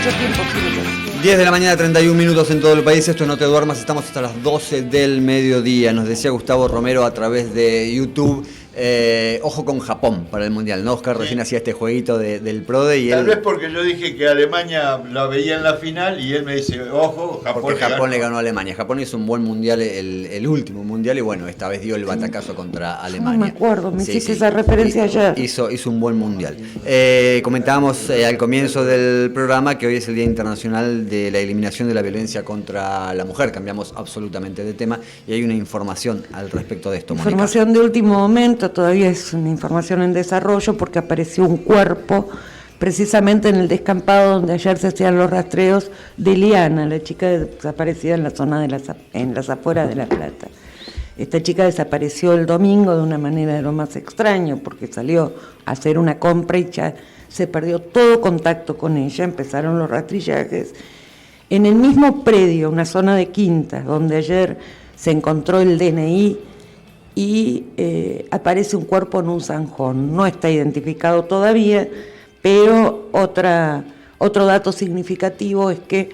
mucho tiempo juntos. 10 de la mañana, 31 minutos en todo el país. Esto es No Te Duermas, estamos hasta las 12 del mediodía. Nos decía Gustavo Romero a través de YouTube. Ojo con Japón para el Mundial, ¿no? Oscar recién hacía este jueguito del PRODE y Tal vez porque yo dije que Alemania la veía en la final y él me dice, ojo, Japón. Porque Japón le ganó a Alemania. Japón hizo un buen Mundial, el último Mundial, y bueno, esta vez dio el batacazo contra Alemania. No me acuerdo, me hiciste esa referencia ayer. Hizo un buen Mundial. Comentábamos al comienzo del programa que hoy es el Día Internacional de la Eliminación de la Violencia contra la Mujer. Cambiamos absolutamente de tema y hay una información al respecto de esto, Mónica. Información de último momento, todavía es una información en desarrollo porque apareció un cuerpo precisamente en el descampado donde ayer se hacían los rastreos de Liana, la chica desaparecida en la zona en las afueras de La Plata. Esta chica desapareció el domingo de una manera de lo más extraño porque salió a hacer una compra y ya se perdió todo contacto con ella, empezaron los rastrillajes. En el mismo predio, una zona de quintas, donde ayer se encontró el DNI y aparece un cuerpo en un zanjón. No está identificado todavía, pero otro dato significativo es que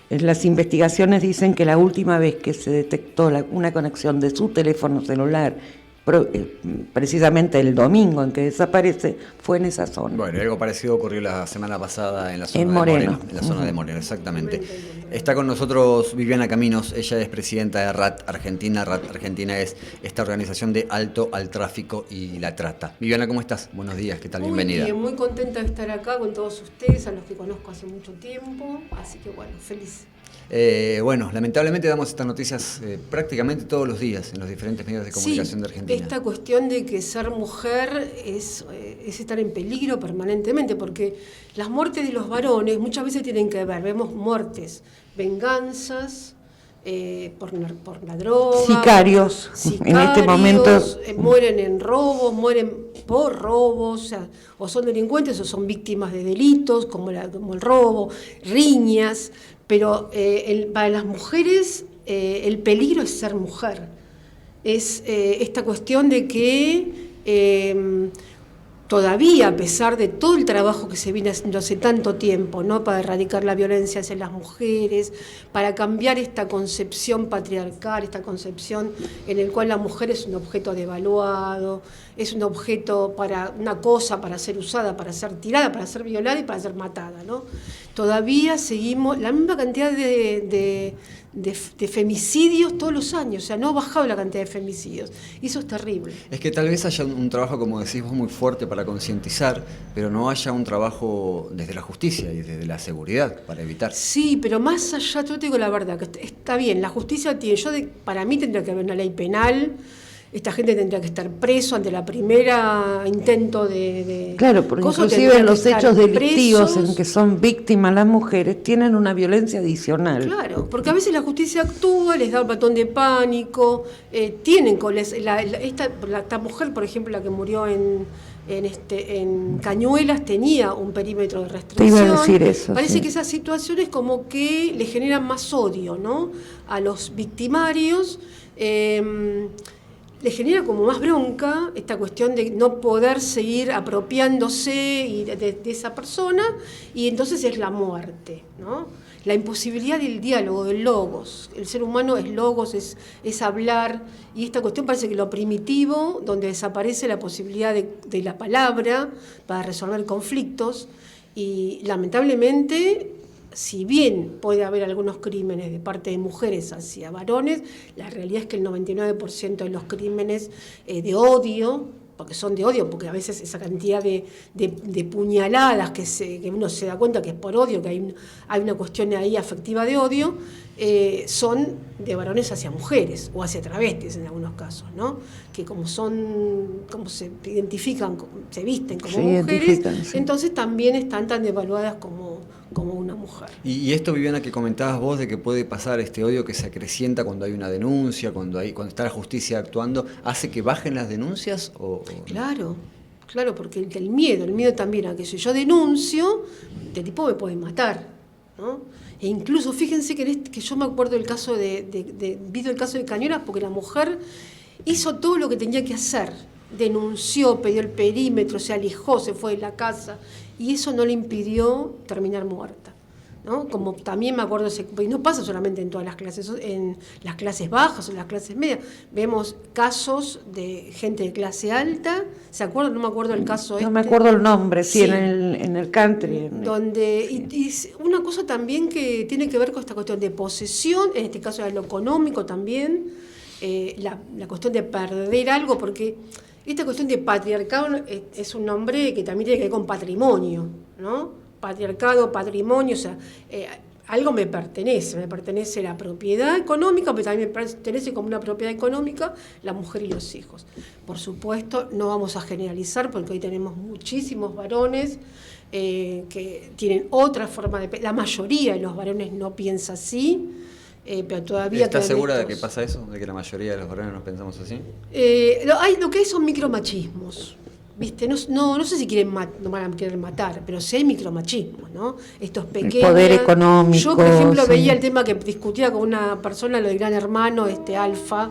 las investigaciones dicen que la última vez que se detectó una conexión de su teléfono celular, precisamente el domingo en que desaparece, fue en esa zona. Bueno, algo parecido ocurrió la semana pasada en la zona en de Moreno. En la zona de Moreno, exactamente. Está con nosotros Viviana Caminos, ella es presidenta de RAT Argentina. RAT Argentina es esta organización de alto al tráfico y la trata. Viviana, ¿cómo estás? Buenos días, ¿qué tal? Bienvenida. Muy bien, muy contenta de estar acá con todos ustedes, a los que conozco hace mucho tiempo, así que bueno, feliz. Bueno, lamentablemente damos estas noticias prácticamente todos los días en los diferentes medios de comunicación de Argentina. Esta cuestión de que ser mujer es estar en peligro permanentemente, porque las muertes de los varones muchas veces tienen que ver, vemos muertes, venganzas, por la droga, sicarios en este momento mueren en robos, mueren por robos, o sea, o son delincuentes o son víctimas de delitos como el robo, riñas, pero para las mujeres el peligro es ser mujer, es esta cuestión de que todavía, a pesar de todo el trabajo que se viene haciendo hace tanto tiempo, ¿no?, para erradicar la violencia hacia las mujeres, para cambiar esta concepción patriarcal, esta concepción en la cual la mujer es un objeto devaluado, es un objeto una cosa para ser usada, para ser tirada, para ser violada y para ser matada, ¿no? Todavía seguimos la misma cantidad de femicidios todos los años, o sea, no ha bajado la cantidad de femicidios, y eso es terrible. Es que tal vez haya un trabajo, como decís vos, muy fuerte para concientizar, pero no haya un trabajo desde la justicia y desde la seguridad para evitar. Sí, pero más allá, yo te digo la verdad, que está bien, la justicia tiene, para mí tendría que haber una ley penal. Esta gente tendría que estar preso ante la primera intento de claro, porque inclusive los hechos delictivos en que son víctimas las mujeres tienen una violencia adicional. Claro, porque a veces la justicia actúa, les da un batón de pánico, tienen con esta mujer, por ejemplo, la que murió en Cañuelas, tenía un perímetro de restricción. Te iba a decir eso. Parece sí. que esas situaciones como que le generan más odio, ¿no?, a los victimarios. Le genera como más bronca esta cuestión de no poder seguir apropiándose de esa persona, y entonces es la muerte, ¿no? La imposibilidad del diálogo, del logos. El ser humano es logos, es hablar, y esta cuestión parece que lo primitivo, donde desaparece la posibilidad de la palabra para resolver conflictos, y lamentablemente, si bien puede haber algunos crímenes de parte de mujeres hacia varones, la realidad es que el 99% de los crímenes de odio, porque son de odio, porque a veces esa cantidad de puñaladas que uno se da cuenta que es por odio, que hay una cuestión ahí afectiva de odio, son de varones hacia mujeres o hacia travestis en algunos casos, ¿no? Que como se identifican, se visten como mujeres, sí. Entonces también están tan devaluadas como una mujer. Y esto, Viviana, que comentabas vos de que puede pasar este odio que se acrecienta cuando hay una denuncia, cuando está la justicia actuando, ¿hace que bajen las denuncias? Claro, porque el miedo también a que si yo denuncio, este tipo me puede matar, ¿no? E incluso fíjense que yo me acuerdo del caso vi el caso de Cañuelas, porque la mujer hizo todo lo que tenía que hacer, denunció, pidió el perímetro, se alejó, se fue de la casa, y eso no le impidió terminar muerta. ¿no? Como también me acuerdo, y no pasa solamente en todas las clases, en las clases bajas o en las clases medias, vemos casos de gente de clase alta, ¿se acuerdan? No me acuerdo el caso. No me acuerdo el nombre, sí. En el country. Donde, y una cosa también que tiene que ver con esta cuestión de posesión, en este caso de lo económico también, la cuestión de perder algo, porque esta cuestión de patriarcado es un nombre que también tiene que ver con patrimonio, ¿no? Patriarcado, patrimonio, o sea, algo me pertenece la propiedad económica, pero también me pertenece como una propiedad económica la mujer y los hijos. Por supuesto, no vamos a generalizar, porque hoy tenemos muchísimos varones que tienen otra forma de... La mayoría de los varones no piensa así, pero todavía... ¿Estás segura de que pasa eso? ¿De que la mayoría de los varones no pensamos así? Lo que hay son micromachismos. ¿Viste? No sé si no van a querer matar, pero sí hay micromachismos, ¿no? Estos pequeños. El poder económico. Yo, por ejemplo, sí. veía el tema que discutía con una persona, lo del Gran Hermano, Alfa,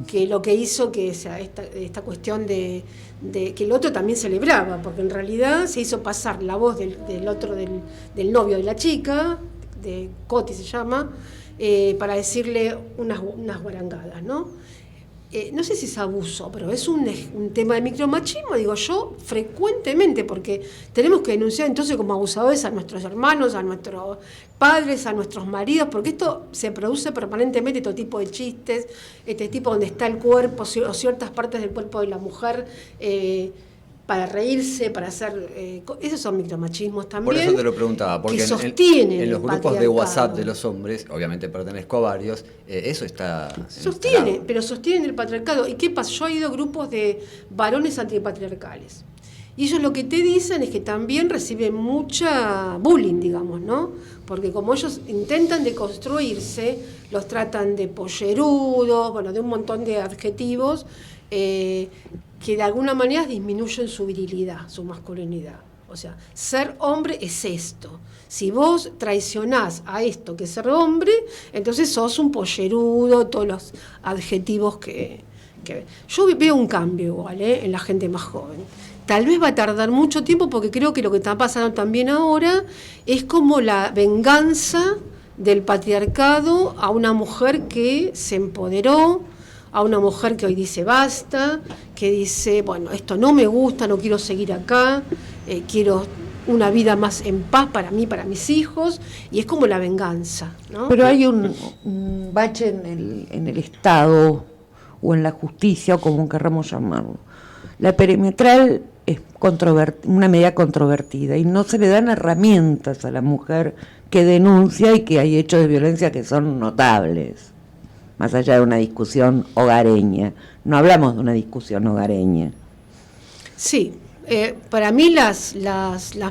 que lo que hizo que esta cuestión de que el otro también celebraba, porque en realidad se hizo pasar la voz del novio de la chica, de Coti se llama, para decirle unas guarangadas, ¿no? No sé si es abuso, pero es un tema de micromachismo, digo yo, frecuentemente, porque tenemos que denunciar entonces como abusadores a nuestros hermanos, a nuestros padres, a nuestros maridos, porque esto se produce permanentemente, todo tipo de chistes, este tipo donde está el cuerpo o ciertas partes del cuerpo de la mujer, para reírse, para hacer... esos son micromachismos también. Por eso te lo preguntaba, porque en los grupos de WhatsApp de los hombres, obviamente pertenezco a varios, eso está... Sostienen el patriarcado. ¿Y qué pasa? Yo he ido a grupos de varones antipatriarcales. Y ellos lo que te dicen es que también reciben mucha bullying, digamos, ¿no? Porque como ellos intentan deconstruirse, los tratan de pollerudos, bueno, de un montón de adjetivos, que de alguna manera disminuyen su virilidad, su masculinidad. O sea, ser hombre es esto. Si vos traicionás a esto que es ser hombre, entonces sos un pollerudo, todos los adjetivos que... Yo veo un cambio igual, en la gente más joven. Tal vez va a tardar mucho tiempo, porque creo que lo que está pasando también ahora es como la venganza del patriarcado a una mujer que se empoderó, a una mujer que hoy dice basta, que dice, bueno, esto no me gusta, no quiero seguir acá, quiero una vida más en paz para mí, para mis hijos, y es como la venganza, ¿no? Pero hay un bache en el Estado o en la justicia, o como querramos llamarlo. La perimetral es una medida controvertida y no se le dan herramientas a la mujer que denuncia y que hay hechos de violencia que son notables. Más allá de una discusión hogareña. No hablamos de una discusión hogareña. Sí, para mí las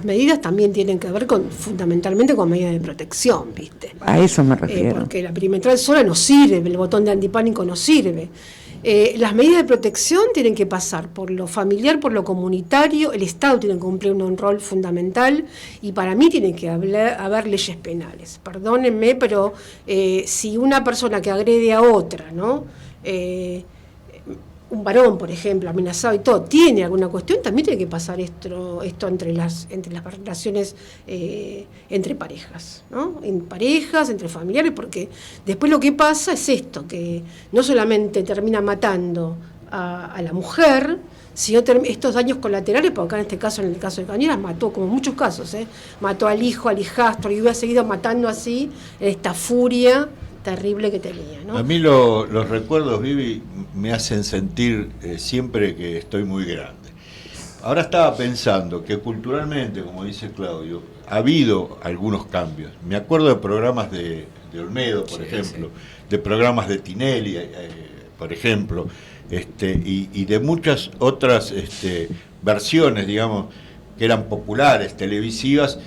medidas también tienen que ver fundamentalmente con medidas de protección, ¿viste? A eso me refiero. Porque la perimetral sola no sirve, el botón de antipánico no sirve. Las medidas de protección tienen que pasar por lo familiar, por lo comunitario, el Estado tiene que cumplir un rol fundamental y para mí tiene que haber leyes penales. Perdónenme, pero si una persona que agrede a otra, ¿no? Un varón, por ejemplo, amenazado y todo, tiene alguna cuestión, también tiene que pasar esto entre las relaciones entre parejas, ¿no? En parejas, entre familiares, porque después lo que pasa es esto, que no solamente termina matando a la mujer, sino estos daños colaterales, porque acá en este caso, en el caso de Cañeras, mató, como en muchos casos, mató al hijo, al hijastro, y hubiera seguido matando así, en esta furia terrible que tenía, ¿no? A mí los recuerdos, Vivi, me hacen sentir siempre que estoy muy grande. Ahora estaba pensando que culturalmente, como dice Claudio, ha habido algunos cambios. Me acuerdo de programas de Olmedo, por ejemplo, de programas de Tinelli, por ejemplo, y de muchas otras versiones, digamos, que eran populares, televisivas,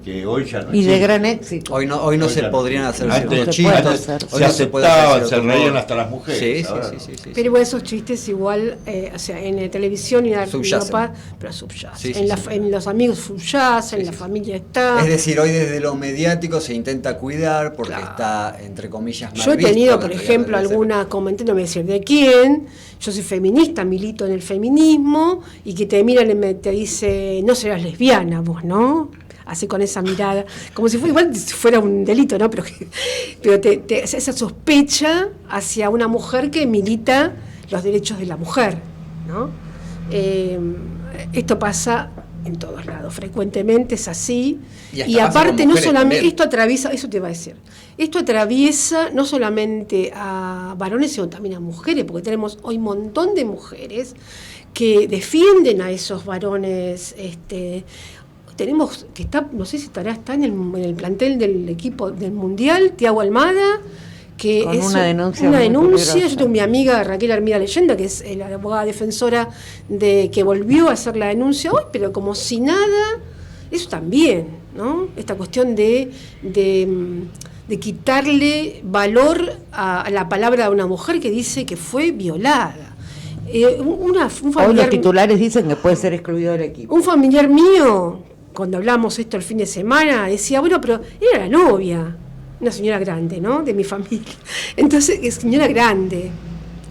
que hoy ya no y de gran éxito. Hoy no se podrían hacer ciertos chistes, se aceptaban, se reían hasta las mujeres. Sí. Pero esos chistes igual, o sea, en la televisión y en la ropa, pero subyacen. En los amigos subyacen, en la familia está. Es decir, hoy desde lo mediático se intenta cuidar porque está, entre comillas, mal Yo he tenido, visto, por ejemplo, alguna comentando, me decir de quién, yo soy feminista, milito en el feminismo, y que te miran y te dice, no serás lesbiana vos, ¿no? así con esa mirada, como si fuera un delito, ¿no? Pero esa sospecha hacia una mujer que milita los derechos de la mujer, ¿no? Esto pasa en todos lados, frecuentemente es así, y aparte no solamente, también. Esto atraviesa, eso te iba a decir, esto atraviesa no solamente a varones, sino también a mujeres, porque tenemos hoy un montón de mujeres que defienden a esos varones. Tenemos que está, no sé si está en el plantel del equipo del Mundial, Thiago Almada, que con es una denuncia. Yo tengo mi amiga Raquel Armida Leyenda, que es la abogada defensora que volvió a hacer la denuncia hoy, pero como si nada, eso también, ¿no? Esta cuestión de quitarle valor a la palabra de una mujer que dice que fue violada. Hoy los titulares dicen que puede ser excluido del equipo. Un familiar mío, cuando hablamos esto el fin de semana, decía, bueno, pero era la novia, una señora grande, ¿no?, de mi familia. Entonces, es señora grande,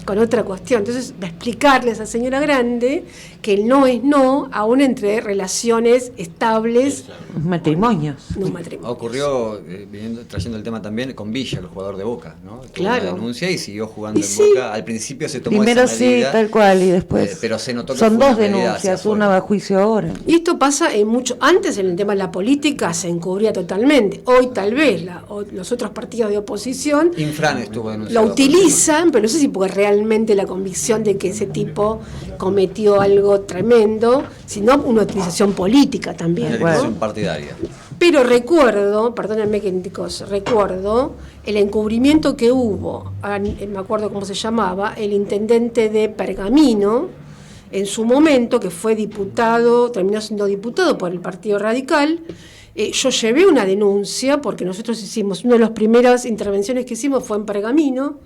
con otra cuestión. Entonces, va a explicarle a esa señora grande que el no es no, aún entre relaciones estables. Matrimonios. No matrimonios. Ocurrió, trayendo el tema también, con Villa, el jugador de Boca, ¿no? Tuvo Claro. una denuncia y siguió jugando en Boca. Al principio se tomó Primero esa medida. sí, tal cual, y después. Pero se notó que son fue dos una medida denuncias, hacia una afuera. va a juicio ahora. Y esto pasa en mucho. Antes, en el tema de la política, se encubría totalmente. Hoy, tal vez, los otros partidos de oposición Infran estuvo denunciado. lo utilizan, pero no sé si porque realmente la convicción de que ese tipo cometió algo tremendo, sino una utilización política también, Una ¿no? utilización partidaria. Pero recuerdo, perdónenme recuerdo el encubrimiento que hubo, me acuerdo cómo se llamaba, el intendente de Pergamino, en su momento, que fue diputado, terminó siendo diputado por el Partido Radical. Yo llevé una denuncia, porque nosotros hicimos, una de las primeras intervenciones que hicimos fue en Pergamino,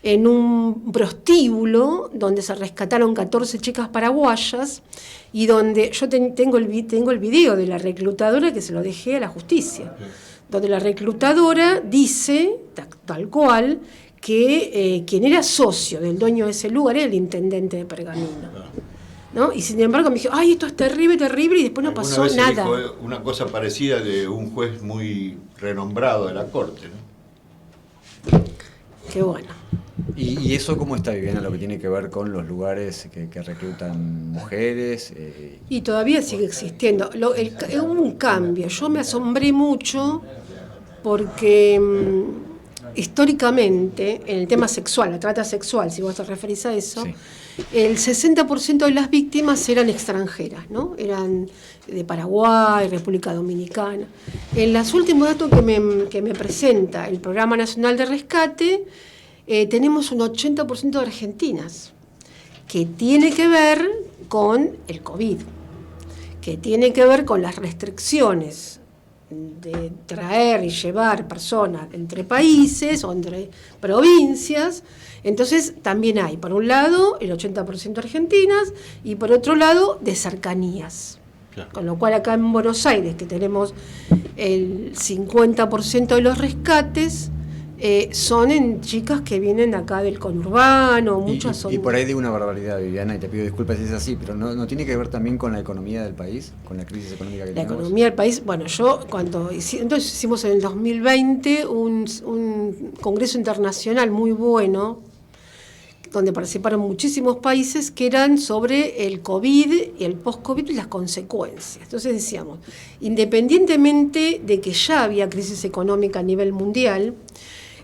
en un prostíbulo donde se rescataron 14 chicas paraguayas y donde yo tengo el video de la reclutadora, que se lo dejé a la justicia, donde la reclutadora dice, tal cual, que quien era socio del dueño de ese lugar era el intendente de Pergamino, ¿no? Y sin embargo me dijo, ay, esto es terrible, terrible, y después no pasó vez nada. Dijo una cosa parecida de un juez muy renombrado de la corte, ¿no? Qué bueno. ¿Y eso cómo está, Viviana, lo que tiene que ver con los lugares que reclutan mujeres? Y todavía sigue existiendo. Hubo un cambio. Yo me asombré mucho porque históricamente, en el tema sexual, la trata sexual, si vos te referís a eso, Sí. El 60% de las víctimas eran extranjeras, ¿no? Eran de Paraguay, República Dominicana. En los últimos datos que me presenta el Programa Nacional de Rescate, tenemos un 80% de argentinas, que tiene que ver con el COVID, que tiene que ver con las restricciones de traer y llevar personas entre países o entre provincias. Entonces también hay, por un lado, el 80% argentinas y por otro lado, de cercanías. Claro. Con lo cual acá en Buenos Aires, que tenemos el 50% de los rescates, son en chicas que vienen acá del conurbano, muchas son... Y por ahí digo una barbaridad, Viviana, y te pido disculpas si es así, pero ¿no tiene que ver también con la economía del país, con la crisis económica que tenemos? La economía del país, bueno, entonces hicimos en el 2020 un congreso internacional muy bueno, donde participaron muchísimos países, que eran sobre el COVID y el post-COVID y las consecuencias. Entonces decíamos, independientemente de que ya había crisis económica a nivel mundial,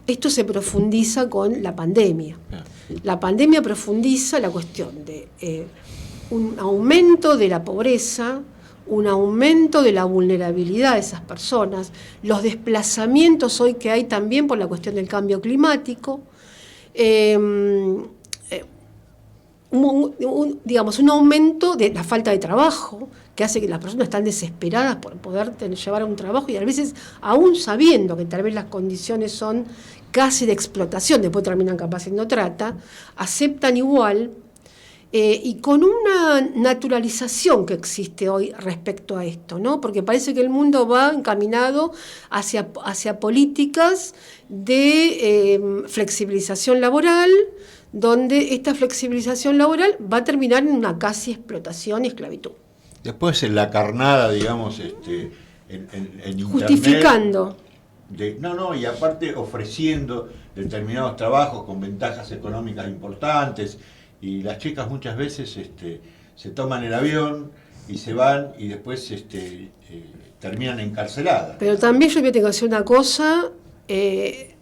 esto se profundiza con la pandemia. La pandemia profundiza la cuestión de un aumento de la pobreza, un aumento de la vulnerabilidad de esas personas, los desplazamientos hoy que hay también por la cuestión del cambio climático, un aumento de la falta de trabajo, que hace que las personas están desesperadas por poder llevar un trabajo y a veces, aún sabiendo que tal vez las condiciones son casi de explotación, después terminan capaz siendo trata, aceptan igual, y con una naturalización que existe hoy respecto a esto, ¿no? Porque parece que el mundo va encaminado hacia políticas de flexibilización laboral, donde esta flexibilización laboral va a terminar en una casi explotación y esclavitud. Después en la carnada, digamos, en justificando. Internet. Y aparte ofreciendo determinados trabajos con ventajas económicas importantes, y las chicas muchas veces se toman el avión y se van y después terminan encarceladas. Pero también yo voy a tener que hacer una cosa de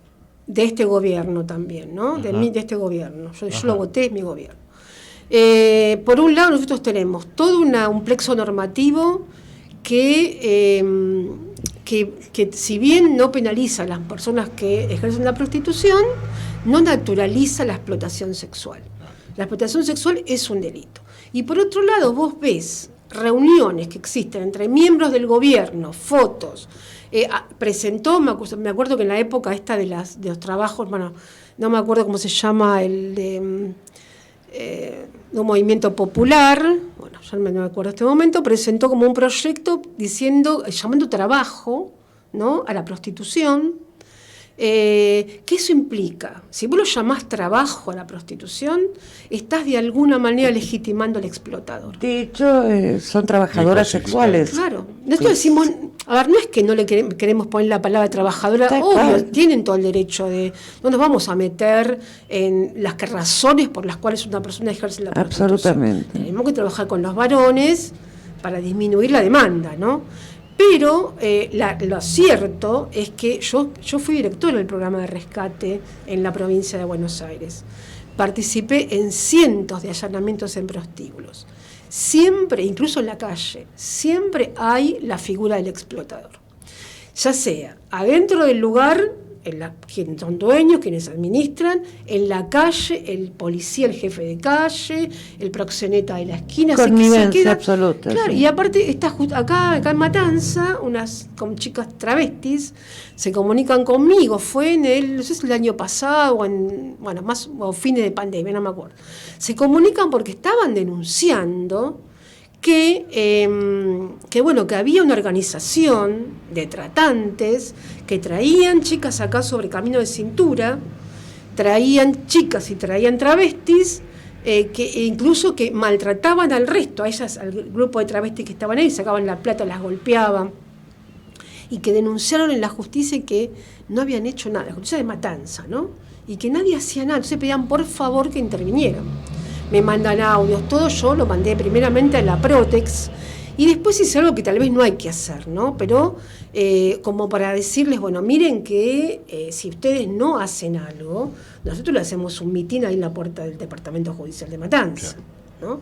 este gobierno también, ¿no? De este gobierno. Yo lo voté, es mi gobierno. Por un lado, nosotros tenemos todo un plexo normativo que si bien no penaliza a las personas que ejercen la prostitución, no naturaliza la explotación sexual. La explotación sexual es un delito. Y por otro lado, vos ves reuniones que existen entre miembros del gobierno, fotos. Presentó, me acuerdo que en la época esta de los trabajos, bueno, no me acuerdo cómo se llama, el de un movimiento popular, bueno, ya no me acuerdo en este momento, presentó como un proyecto llamando trabajo, ¿no?, a la prostitución. ¿Qué eso implica? Si vos lo llamás trabajo a la prostitución, estás de alguna manera legitimando al explotador. De hecho, son trabajadoras sexuales. Claro. Nosotros decimos, a ver, no es que no le queremos poner la palabra trabajadora, obvio, tienen todo el derecho no nos vamos a meter en las razones por las cuales una persona ejerce la prostitución. Absolutamente. Tenemos que trabajar con los varones para disminuir la demanda, ¿no? Pero lo cierto es que yo fui directora del programa de rescate en la provincia de Buenos Aires. Participé en cientos de allanamientos en prostíbulos. Siempre, incluso en la calle, siempre hay la figura del explotador. Ya sea adentro del lugar, quienes son dueños, quienes administran, en la calle, el policía, el jefe de calle, el proxeneta de la esquina. Connivencia absoluta. Claro, sí. Y aparte, está acá en Matanza, con chicas travestis se comunican conmigo. Fue no sé si el año pasado, o fines de pandemia, no me acuerdo. Se comunican porque estaban denunciando que había una organización de tratantes que traían chicas acá sobre camino de cintura, traían chicas y traían travestis, incluso que maltrataban al resto, a ellas, al grupo de travestis que estaban ahí, sacaban la plata, las golpeaban, y que denunciaron en la justicia que no habían hecho nada, la justicia de Matanza, ¿no? Y que nadie hacía nada, entonces pedían por favor que intervinieran. Me mandan audios, todo. Yo lo mandé primeramente a la Protex y después hice algo que tal vez no hay que hacer, ¿no? Pero como para decirles, bueno, miren que si ustedes no hacen algo, nosotros le hacemos un mitin ahí en la puerta del Departamento Judicial de Matanza, ¿no?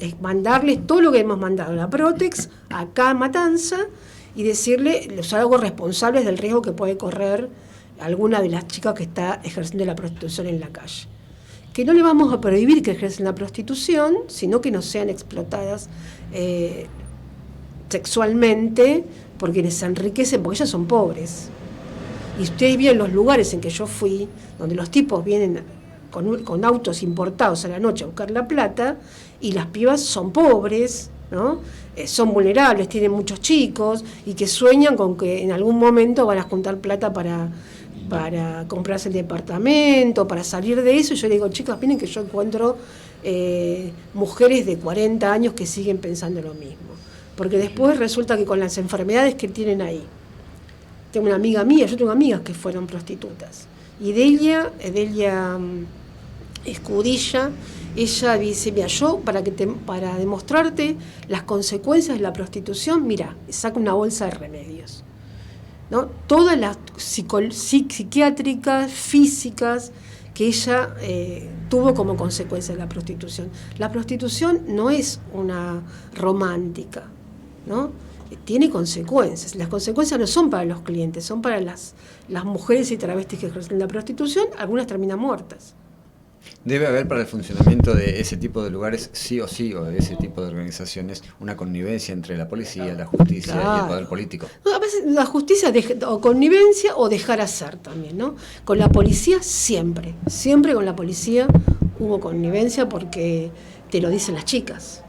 Es mandarles todo lo que hemos mandado a la Protex acá en Matanza y decirle, los hago responsables del riesgo que puede correr alguna de las chicas que está ejerciendo la prostitución en la calle. Que no le vamos a prohibir que ejercen la prostitución, sino que no sean explotadas sexualmente por quienes se enriquecen, porque ellas son pobres. Y ustedes vieron los lugares en que yo fui, donde los tipos vienen con autos importados a la noche a buscar la plata, y las pibas son pobres, ¿no? Son vulnerables, tienen muchos chicos, y que sueñan con que en algún momento van a juntar plata para comprarse el departamento, para salir de eso. Y yo le digo, chicas, miren que yo encuentro mujeres de 40 años que siguen pensando lo mismo. Porque después resulta que con las enfermedades que tienen ahí, yo tengo amigas que fueron prostitutas. Y Delia Escudilla, ella dice, mira, yo para demostrarte las consecuencias de la prostitución, mira, saca una bolsa de remedios, ¿no? Todas las psiquiátricas, físicas, que ella tuvo como consecuencia de la prostitución. La prostitución no es una romántica, ¿no? Tiene consecuencias. Las consecuencias no son para los clientes, son para las mujeres y travestis que ejercen la prostitución. Algunas terminan muertas. Debe haber para el funcionamiento de ese tipo de lugares, sí, o de ese tipo de organizaciones, una connivencia entre la policía, la justicia y el poder político. No, a veces la justicia o connivencia o dejar hacer también, ¿no? Con la policía siempre con la policía hubo connivencia porque te lo dicen las chicas.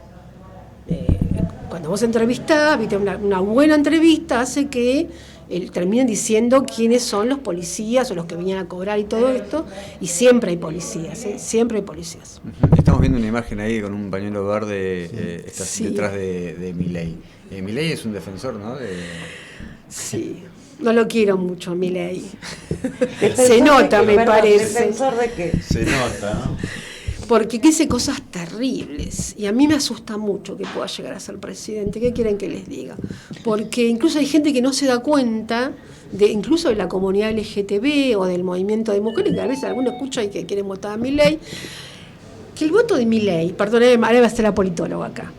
Cuando vos entrevistás, viste, una buena entrevista hace que terminen diciendo quiénes son los policías o los que venían a cobrar y todo esto, y siempre hay policías, siempre hay policías. Estamos viendo una imagen ahí con un pañuelo verde, detrás de Milei. Milei es un defensor, ¿no? Sí, no lo quiero mucho, Milei. Se nota, me parece. ¿Defensor de qué? Se nota, ¿no? Porque dice cosas terribles y a mí me asusta mucho que pueda llegar a ser presidente. ¿Qué quieren que les diga? Porque incluso hay gente que no se da cuenta, incluso de la comunidad LGTB o del movimiento de mujeres, que a veces alguno escucha y que quieren votar a Milei, que el voto de Milei, perdóname, ahora va a ser la politóloga acá,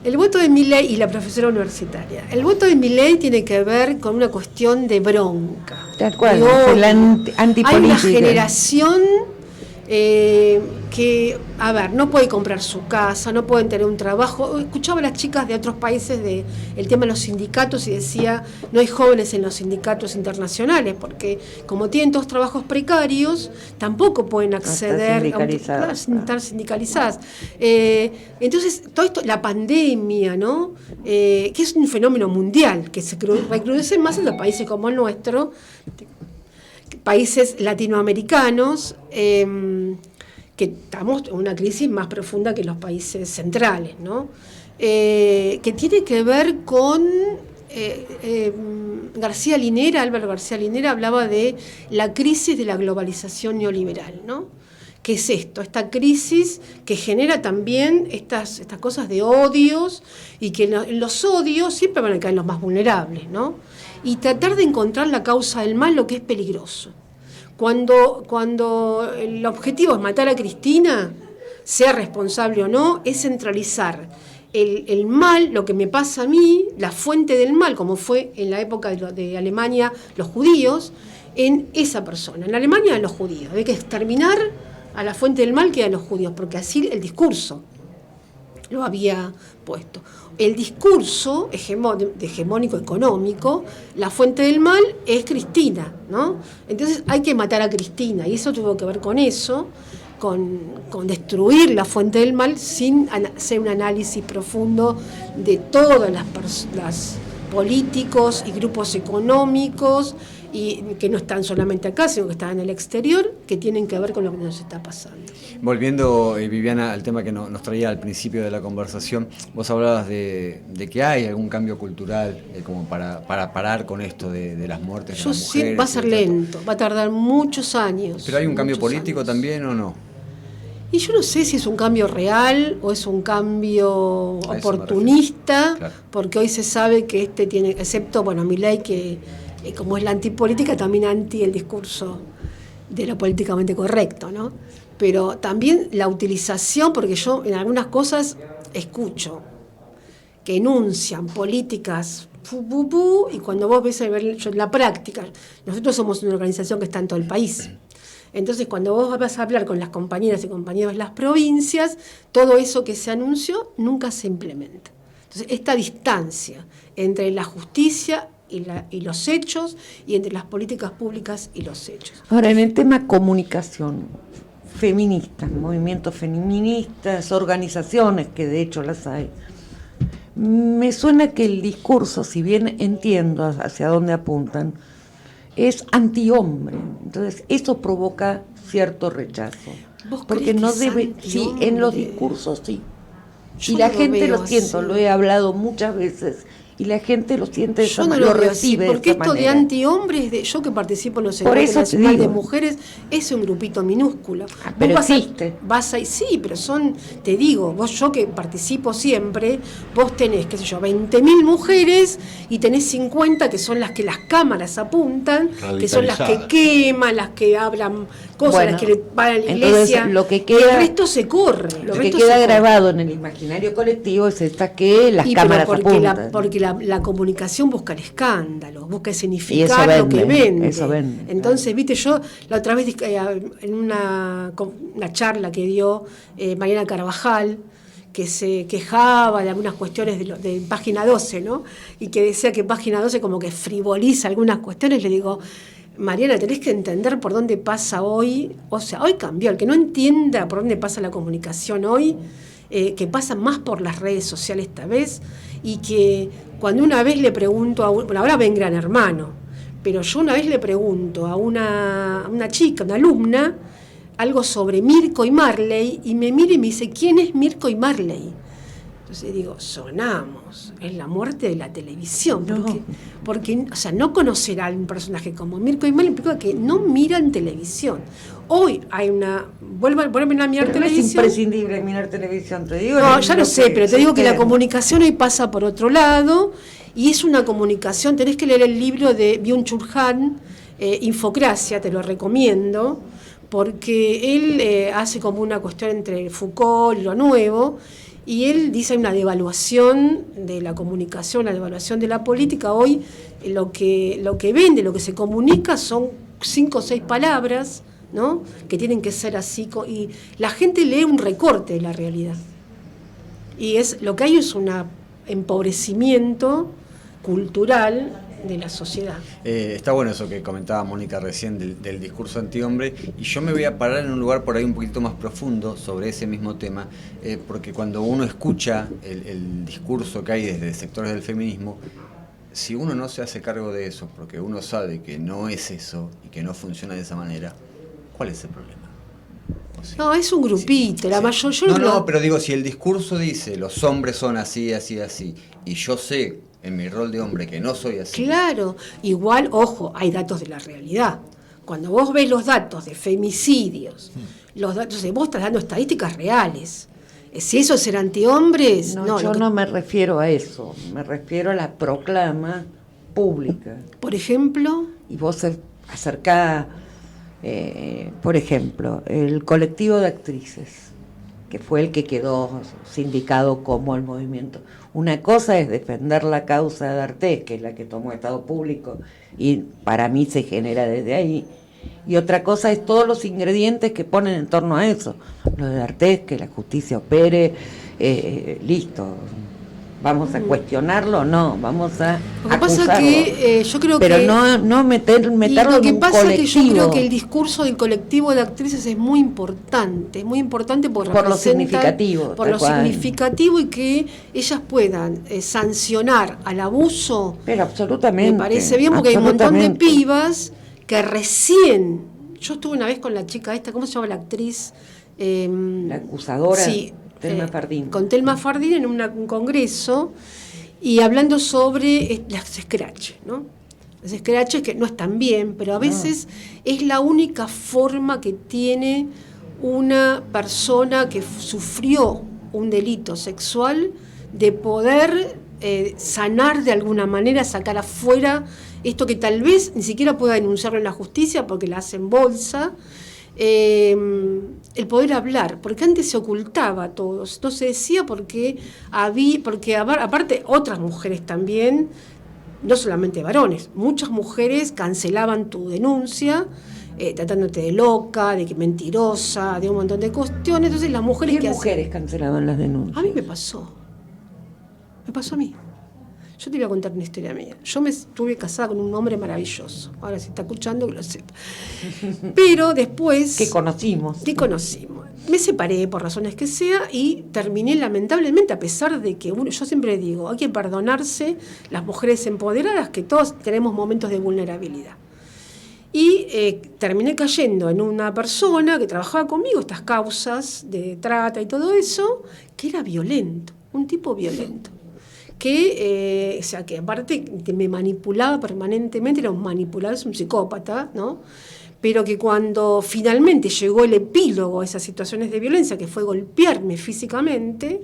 el voto de Milei y la profesora universitaria, el voto de Milei tiene que ver con una cuestión de bronca. De acuerdo, de la antipolítica. Hay una generación que, a ver, no puede comprar su casa, no pueden tener un trabajo. Escuchaba a las chicas de otros países el tema de los sindicatos y decía, no hay jóvenes en los sindicatos internacionales, porque como tienen todos trabajos precarios, tampoco pueden acceder estar sindicalizadas. Entonces, todo esto, la pandemia, ¿no? Que es un fenómeno mundial, que se recrudece más en los países como el nuestro, países latinoamericanos, que estamos en una crisis más profunda que los países centrales, ¿no? Que tiene que ver con Álvaro García Linera hablaba de la crisis de la globalización neoliberal, ¿no? ¿Qué es esto? Esta crisis que genera también estas cosas de odios, y que los odios siempre van a caer en los más vulnerables, ¿no? Y tratar de encontrar la causa del mal, lo que es peligroso. Cuando el objetivo es matar a Cristina, sea responsable o no, es centralizar el mal, lo que me pasa a mí, la fuente del mal, como fue en la época de Alemania, los judíos, en esa persona. En Alemania, en los judíos. Hay que exterminar a la fuente del mal, que eran los judíos, porque así el discurso lo había puesto. El discurso hegemónico económico, la fuente del mal es Cristina, ¿no? Entonces hay que matar a Cristina, y eso tuvo que ver con eso, con destruir la fuente del mal sin hacer un análisis profundo de todas las políticos y grupos económicos, y que no están solamente acá, sino que están en el exterior, que tienen que ver con lo que nos está pasando. Volviendo, Viviana, al tema que nos traía al principio de la conversación, vos hablabas de que hay algún cambio cultural como para parar con esto de las muertes de las mujeres. Sí, va a ser lento, va a tardar muchos años. ¿Pero hay un cambio político también o no? Y yo no sé si es un cambio real o es un cambio oportunista, claro. Porque hoy se sabe que tiene, excepto, Milei, que como es la antipolítica, también anti el discurso de lo políticamente correcto, ¿no? Pero también la utilización, porque yo en algunas cosas escucho que enuncian políticas y cuando vos ves la práctica, nosotros somos una organización que está en todo el país. Entonces, cuando vos vas a hablar con las compañeras y compañeros de las provincias, todo eso que se anunció nunca se implementa. Entonces, esta distancia entre la justicia y los hechos, y entre las políticas públicas y los hechos. Ahora, en el tema comunicación, feministas, movimientos feministas, organizaciones, que de hecho las hay, me suena que el discurso, si bien entiendo hacia dónde apuntan, es antihombre. Entonces, eso provoca cierto rechazo. ¿Vos porque crees no que debe, sí, en los discursos sí. Y la gente lo siento, lo he hablado muchas veces, y la gente lo siente de esa manera, lo recibe de esa manera. Porque esto de antihombre, yo que participo en los encuentros nacionales de mujeres, es un grupito minúsculo. Pero existe. Sí, pero te digo, yo que participo siempre, vos tenés, 20.000 mujeres, y tenés 50 que son las que las cámaras apuntan, que son las que queman, las que hablan cosas, las que van a la iglesia, lo que queda, y el resto se corre. Lo que queda grabado en el imaginario colectivo es que las cámaras apuntan. Porque la comunicación busca el escándalo, busca escenificar lo que vende. Eso vende. Entonces, yo la otra vez en una charla que dio Mariana Carvajal, que se quejaba de algunas cuestiones de Página 12, ¿no? Y que decía que Página 12 como que frivoliza algunas cuestiones. Le digo, Mariana, tenés que entender por dónde pasa hoy. O sea, hoy cambió. El que no entienda por dónde pasa la comunicación hoy, que pasa más por las redes sociales esta vez, y que cuando una vez le pregunto ahora ven Gran Hermano, pero yo una vez le pregunto a una chica, una alumna, algo sobre Mirko y Marley, y me mira y me dice, ¿quién es Mirko y Marley? Entonces digo, sonamos, es la muerte de la televisión, No. porque o sea, no conocer a un personaje como Mirko Imala implica que no miran televisión. Hoy hay vuelven a mirar Pero no es televisión. imprescindible mirar televisión, te digo. No, ya lo sé, pero te digo que la comunicación comunicación hoy pasa por otro lado y es una comunicación, tenés que leer el libro de Byung-Chul Han, Infocracia, te lo recomiendo, porque él hace como una cuestión entre Foucault y lo nuevo, y él dice hay una devaluación de la comunicación, una devaluación de la política. Hoy lo que vende, lo que se comunica son 5 o 6 palabras, ¿no? Que tienen que ser así, y la gente lee un recorte de la realidad. Y lo que hay es un empobrecimiento cultural de la sociedad. Está bueno eso que comentaba Mónica recién del discurso antihombre, y yo me voy a parar en un lugar por ahí un poquito más profundo sobre ese mismo tema, porque cuando uno escucha el discurso que hay desde sectores del feminismo, si uno no se hace cargo de eso, porque uno sabe que no es eso y que no funciona de esa manera, ¿cuál es el problema? O sea, No, es un grupito, la mayoría... No, pero digo, si el discurso dice los hombres son así, así, así, y yo sé en mi rol de hombre que no soy así. Claro, igual, ojo, hay datos de la realidad. Cuando vos ves los datos de femicidios, los datos vos estás dando estadísticas reales. Si eso es ser antihombres, No, yo no me refiero a eso, me refiero a la proclama pública. Por ejemplo, Y vos acercás, por ejemplo, el colectivo de actrices, que fue el que quedó sindicado como el movimiento. Una cosa es defender la causa de D'Artés, que es la que tomó Estado Público, y para mí se genera desde ahí. Y otra cosa es todos los ingredientes que ponen en torno a eso. Lo de D'Artés, que la justicia opere, listo. ¿Vamos a cuestionarlo? No, vamos a lo que pasa acusarlo. que yo creo pero que... no meterlo Y lo en que un pasa colectivo. es que yo creo que el discurso del colectivo de actrices es muy importante porque Por lo representan- significativo, por tal lo cual. significativo, y que ellas puedan sancionar al abuso. Pero absolutamente. Me parece bien, porque hay un montón de absolutamente. pibas que recién... Yo estuve una vez con la chica esta, ¿cómo se llama la actriz? La acusadora, Sí, Thelma Fardín. Con Thelma Fardín en un congreso, y hablando sobre las scratches, ¿no? Las scratches que no están bien, pero a veces es la única forma que tiene una persona que sufrió un delito sexual de poder sanar de alguna manera, sacar afuera esto que tal vez ni siquiera pueda denunciarlo en la justicia porque la hace en bolsa. El poder hablar, porque antes se ocultaba todo, no se decía porque aparte otras mujeres también, no solamente varones, muchas mujeres cancelaban tu denuncia, tratándote de loca, de que mentirosa, de un montón de cuestiones. Entonces las mujeres ¿Qué mujeres cancelaban las denuncias? A mí me pasó a mí. Yo te voy a contar una historia mía. Yo me estuve casada con un hombre maravilloso. Ahora, si está escuchando, que lo sepa. Pero después... Que conocimos. Me separé por razones que sea y terminé lamentablemente, a pesar de que yo siempre digo, hay que perdonarse las mujeres empoderadas, que todos tenemos momentos de vulnerabilidad. Y terminé cayendo en una persona que trabajaba conmigo, estas causas de trata y todo eso, que era violento, un tipo violento. Que aparte me manipulaba permanentemente, era un manipulador, es un psicópata, ¿no? Pero que cuando finalmente llegó el epílogo a esas situaciones de violencia, que fue golpearme físicamente,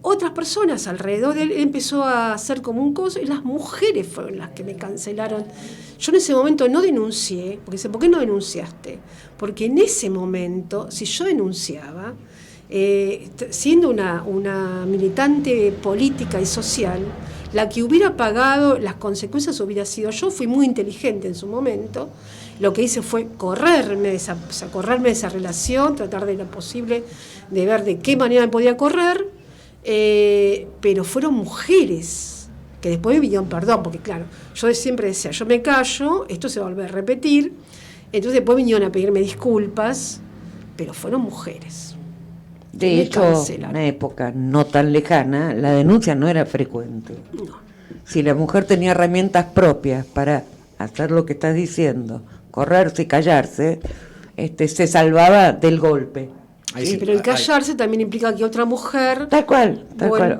otras personas alrededor de él empezó a hacer como un coso, y las mujeres fueron las que me cancelaron. Yo en ese momento no denuncié, porque dice, ¿por qué no denunciaste? Porque en ese momento, si yo denunciaba, siendo una militante política y social, la que hubiera pagado las consecuencias hubiera sido yo. Fui muy inteligente en su momento. Lo que hice fue correrme de esa relación, tratar de lo posible de ver de qué manera me podía correr, pero fueron mujeres que después me pidieron perdón, porque claro, yo siempre decía, yo me callo, esto se va a volver a repetir. Entonces después vinieron a pedirme disculpas, pero fueron mujeres. De hecho, en una época no tan lejana, la denuncia no era frecuente. No. Si la mujer tenía herramientas propias para hacer lo que estás diciendo, correrse y callarse, se salvaba del golpe. Ahí sí. Pero el callarse también implica que otra mujer... Tal cual.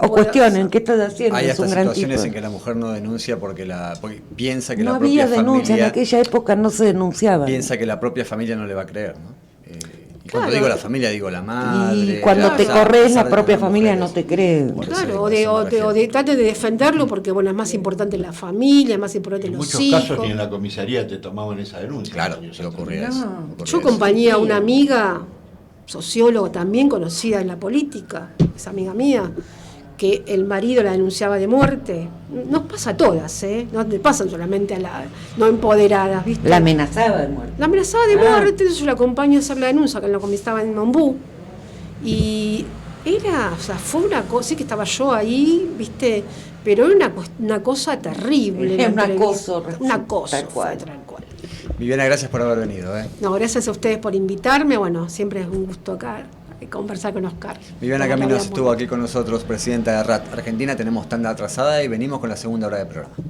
O cuestionen, ¿qué estás haciendo? Hay Es hasta un gran situaciones tipo. en que la mujer no denuncia porque piensa que No la propia había denuncia, en familia aquella época no se denunciaba. piensa que la propia familia no le va a creer, ¿no? Y cuando Claro. digo la familia, digo la madre. Y cuando te pesar corres, de la tener propia familia no mujeres. te cree. Por eso Claro, digo, o a eso me de refiero. trate de defenderlo porque bueno, es más importante la familia, es más importante En los muchos hijos. casos ni en la comisaría te tomaban esa denuncia. Claro, Años se atrás. ocurría eso. ocurría Yo eso. acompañé a una amiga, socióloga también conocida en la política, esa amiga mía, que el marido la denunciaba de muerte. Nos pasa a todas, ¿eh? No te pasan solamente a las no empoderadas, ¿viste? La amenazaba de muerte. La amenazaba de muerte, entonces yo la acompaño a hacer la denuncia, que cuando estaba en Mombú. Y era, o sea, fue una cosa, sí que estaba yo ahí, ¿viste? Pero era una cosa terrible. Era la un entrevista. acoso, Un acoso, tal cual. fue tal cual. Viviana, gracias por haber venido. No, gracias a ustedes por invitarme. Bueno, siempre es un gusto acá conversar con Oscar. Viviana Como lo Caminos habíamos estuvo aquí con nosotros, presidenta de RAT Argentina. Tenemos tanda atrasada y venimos con la segunda hora del programa.